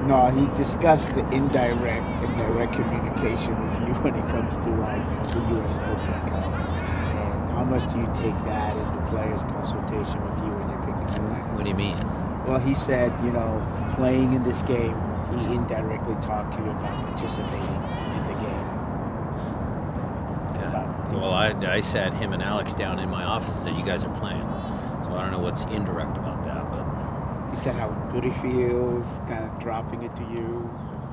No, he discussed the indirect and direct communication with you when it comes to like the U.S. Open Cup. And how much do you take that into players' consultation with you when you're picking the line? What do you mean? Well, he said, playing in this game, he indirectly talked to you about participating in the game. Okay. Well, I sat him and Alex down in my office and said, you guys are playing. So I don't know what's indirect about that, but... He said how good he feels, kind of dropping it to you.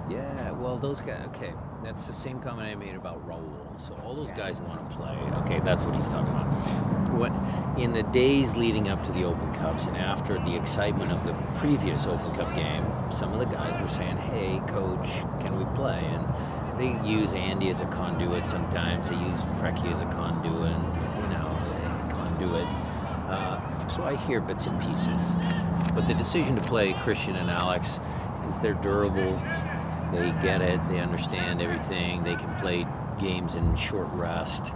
Yeah, well, those guys, okay, that's the same comment I made about Raul. So all those guys want to play. Okay, that's what he's talking about. In the days leading up to the Open Cups and after the excitement of the previous Open Cup game, some of the guys were saying, hey, coach, can we play? And they use Andy as a conduit sometimes. They use Preki as a conduit, so I hear bits and pieces. But the decision to play Christian and Alex is they're durable. They get it. They understand everything. They can play games in short rest.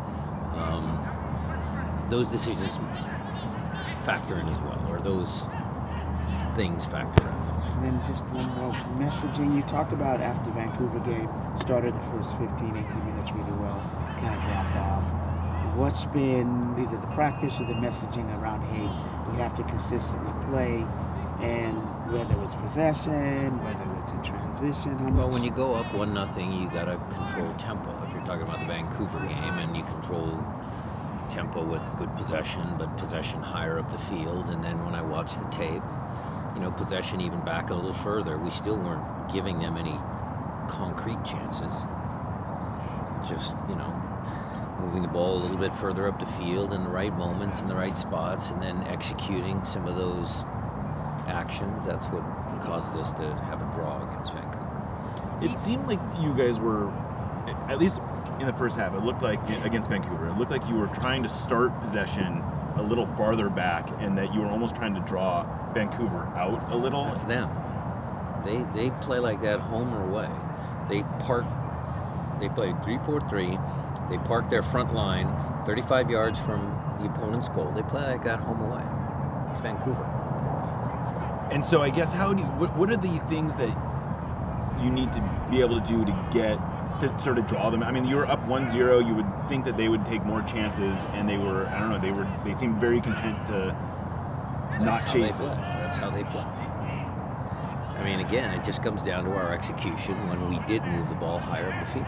Those decisions factor in as well, or those things factor in. And then just one more messaging. You talked about after the Vancouver game, started the first 15, 18 minutes really well, kind of dropped off. What's been either the practice or the messaging around, hey, we have to consistently play, and whether it's possession, whether it's in transition? Well, when you go up 1-0, you got to control tempo. If you're talking about the Vancouver game, and you control tempo with good possession, but possession higher up the field. And then when I watched the tape, possession even back a little further, we still weren't giving them any concrete chances. Just, moving the ball a little bit further up the field in the right moments, in the right spots, and then executing some of those actions. That's what caused us to have a draw against Vancouver. It seemed like you guys were, at least in the first half, it looked like against Vancouver, it looked like you were trying to start possession a little farther back, and that you were almost trying to draw Vancouver out a little. That's them. They play like that home or away. They play 3-4-3. They park their front line 35 yards from the opponent's goal. They play like that home away. It's Vancouver. And so I guess what are the things that you need to be able to do to sort of draw them? I mean, you were up 1-0. You would think that they would take more chances, and they seemed very content to not chase it. That's how they play. I mean, again, it just comes down to our execution when we did move the ball higher up the field.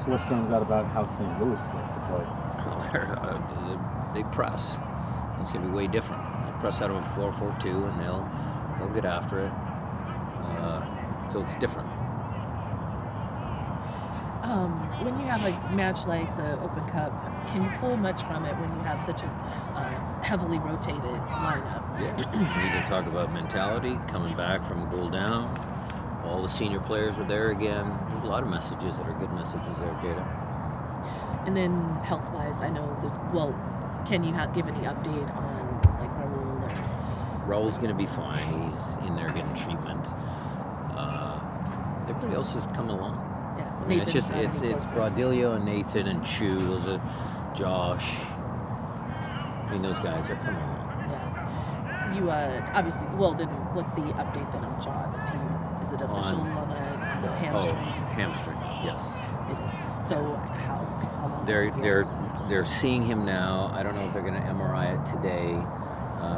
So what stands out about how St. Louis likes to play? They press. It's going to be way different. They press out of a 4-4-2, and they'll get after it. So it's different. When you have a match like the Open Cup, can you pull much from it when you have such a heavily rotated lineup? Yeah. You can talk about mentality, coming back from a goal down. All the senior players were there again. There's a lot of messages that are good messages there, Jada. And then health-wise, I know can you give any update on like Raul? Raul's going to be fine. He's in there getting treatment. Everybody else has come along. Yeah. I mean, it's Brodilio and Nathan and Chu. Those are Josh. I mean, those guys are coming along. Yeah. You obviously. Well, then what's the update then on John? Is it official on a hamstring? Oh, hamstring. Yes. It is. So how long? They're seeing him now. I don't know if they're going to MRI it today,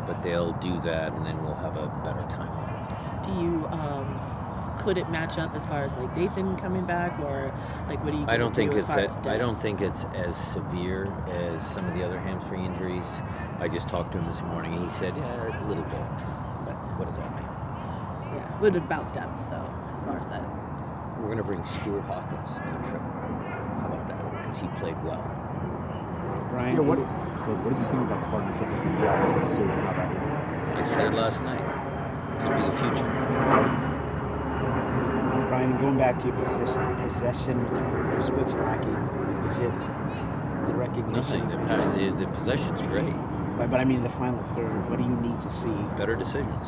but they'll do that, and then we'll have a better timeline. Do you? Could it match up as far as like Nathan coming back, or like what do you? I don't think it's as severe as some of the other hamstring injuries. I just talked to him this morning. He said, yeah, a little bit. But what does that mean? Yeah. What about depth though, as far as that? We're going to bring Stuart Hawkins on a trip. How about that? Because he played well. Brian, What do you think about the partnership between Jackson and Stuart? How about it? I said it last night. Could be the future. Brian, going back to your possession, what's lacking? Is it the recognition? Nothing. The possession's great. But I mean, the final third, what do you need to see? Better decisions.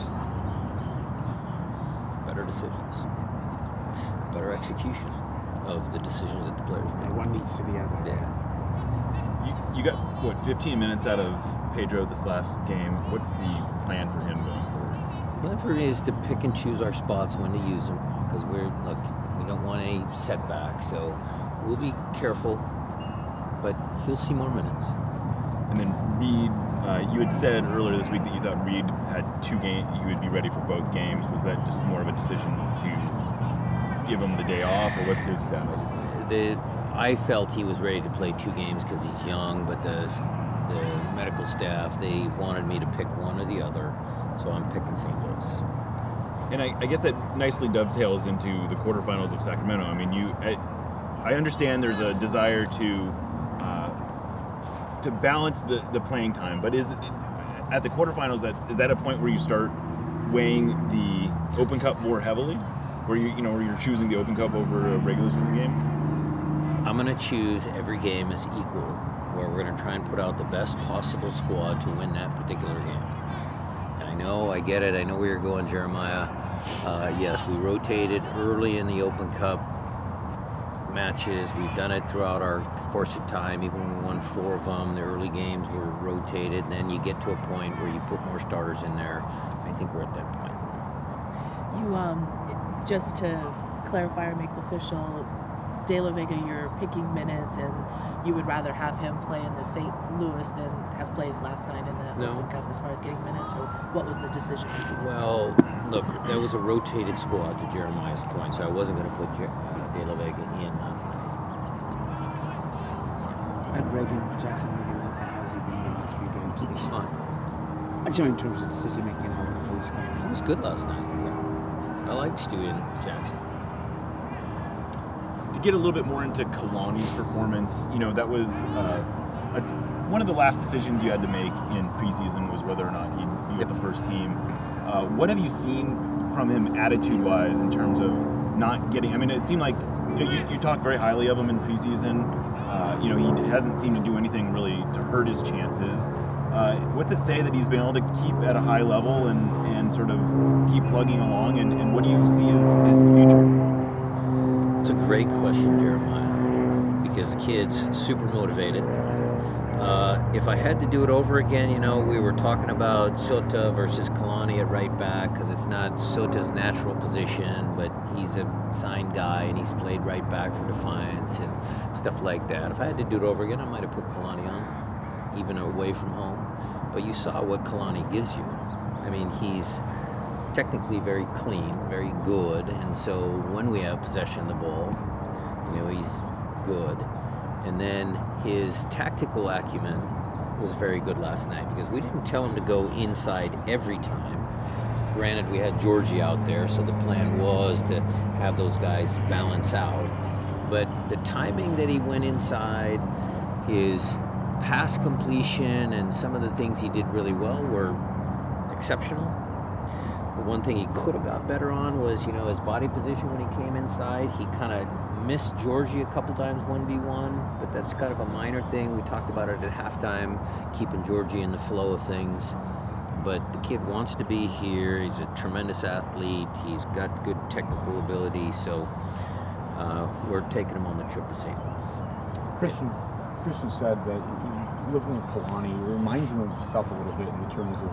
Better execution of the decisions that the players make. One needs to be out there. Yeah. You got 15 minutes out of Pedro this last game. What's the plan for him going forward? Blanford is to pick and choose our spots when to use them because we don't want any setbacks. So we'll be careful, but he'll see more minutes. And then Reed, you had said earlier this week that you thought Reed had 2 games. You would be ready for both games. Was that just more of a decision to give him the day off, or what's his status? I felt he was ready to play 2 games because he's young, but the medical staff, they wanted me to pick one or the other, so I'm picking St. Louis. And I guess that nicely dovetails into the quarterfinals of Sacramento. I mean, I understand there's a desire to balance the playing time, but is at the quarterfinals is that a point where you start weighing the Open Cup more heavily, where you're choosing the Open Cup over a regular season game? I'm going to choose every game as equal, where we're going to try and put out the best possible squad to win that particular game. And I get it. I know where you're going, Jeremiah. Yes, we rotated early in the Open Cup matches. We've done it throughout our course of time. Even when we won 4 of them, the early games were rotated. Then you get to a point where you put more starters in there. I think we're at that point. You, just to clarify or make official, De La Vega, you're picking minutes, and you would rather have him play in the St. Louis than have played last night in the Open Cup as far as getting minutes, or what was the decision? Well, look, that was a rotated squad to Jeremiah's point, so I wasn't going to put De La Vega in last night. And Reagan Jackson really well. How's he been in the last few games? He's fine. I just in terms of decision making, how he plays games. He was good last night. Yeah. I like Stewie and Jackson. To get a little bit more into Kalani's performance, that was one of the last decisions you had to make in preseason was whether or not he'd be with the first team. What have you seen from him attitude-wise in terms of not getting? I mean, it seemed like you talked very highly of him in preseason. He hasn't seemed to do anything really to hurt his chances. What's it say that he's been able to keep at a high level and sort of keep plugging along? And what do you see as his future? It's a great question, Jeremiah, because the kid's super motivated. If I had to do it over again, we were talking about Sota versus Kalani at right back because it's not Sota's natural position, but he's a signed guy and he's played right back for Defiance and stuff like that. If I had to do it over again, I might have put Kalani on, even away from home. But you saw what Kalani gives you. I mean, he's technically very clean, very good, and so when we have possession of the ball, he's good. And then his tactical acumen was very good last night because we didn't tell him to go inside every time. Granted, we had Georgie out there, so the plan was to have those guys balance out. But the timing that he went inside, his pass completion, and some of the things he did really well were exceptional. The one thing he could have got better on was, his body position when he came inside. He kind of missed Georgie a couple times 1v1, but that's kind of a minor thing. We talked about it at halftime, keeping Georgie in the flow of things. But the kid wants to be here. He's a tremendous athlete. He's got good technical ability, so we're taking him on the trip to St. Louis. Christian said that looking at Kalani, it reminds him of himself a little bit in terms of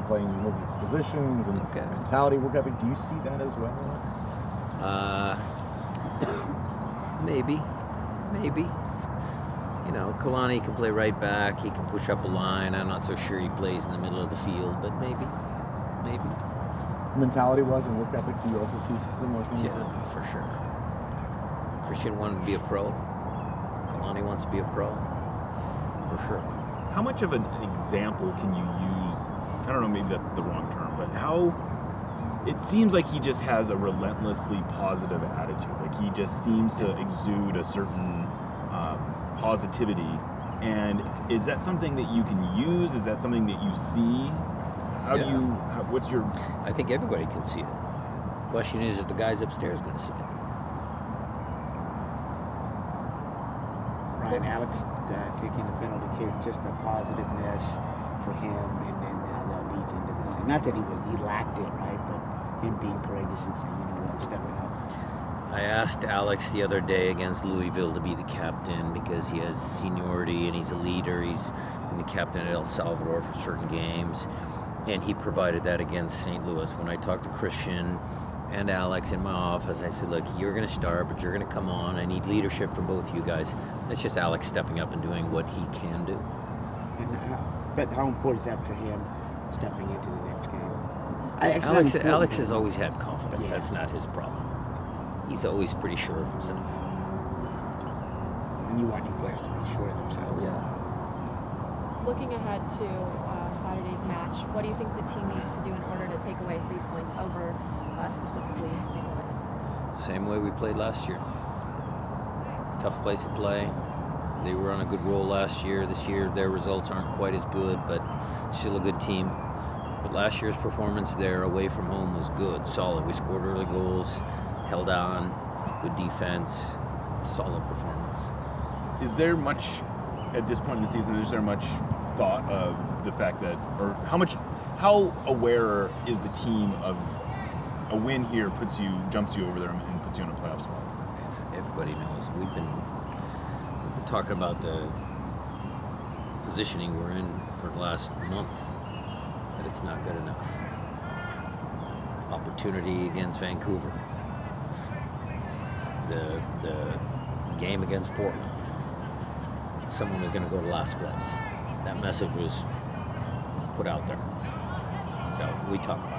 playing multiple positions and mentality. Do you see that as well? Maybe. Kalani can play right back. He can push up a line. I'm not so sure he plays in the middle of the field, but maybe. Mentality-wise and work ethic, do you also see similar things? Yeah, for sure. Christian wanted to be a pro. Kalani wants to be a pro. For sure. How much of an example can you use? I don't know, maybe that's the wrong term, but how it seems like he just has a relentlessly positive attitude. Like he just seems to exude a certain positivity. And is that something that you can use? Is that something that you see? What's your... I think everybody can see it. Question is the guys upstairs going to see it? Ryan, Alex taking the penalty kick, just a positiveness for him, and then how that leads into the same. Not that he lacked it, right? But him being courageous and saying, stepping up. I asked Alex the other day against Louisville to be the captain because he has seniority and he's a leader. He's been the captain at El Salvador for certain games. And he provided that against St. Louis. When I talked to Christian and Alex in my office, I said, look, you're going to start, but you're going to come on. I need leadership from both you guys. That's just Alex stepping up and doing what he can do. But how important is that for him stepping into the next game? Alex has always had confidence. Yeah. That's not his problem. He's always pretty sure of himself. And you want your players to be sure of themselves. Looking ahead to Saturday's match, what do you think the team needs to do in order to take away 3 points over specifically St. Louis? Same way we played last year. Tough place to play. They were on a good roll last year. This year their results aren't quite as good, but still a good team. But last year's performance there away from home was good, solid. We scored early goals, held on, good defense, solid performance. Is there much at this point in the season? Is there much thought of the fact that, or how aware is the team of a win here jumps you over there and puts you in a playoff spot? Everybody knows we've been talking about the positioning we're in for the last month, that it's not good enough. Opportunity against Vancouver, the game against Portland, someone was going to go to last place. That message was put out there, so we talk about it.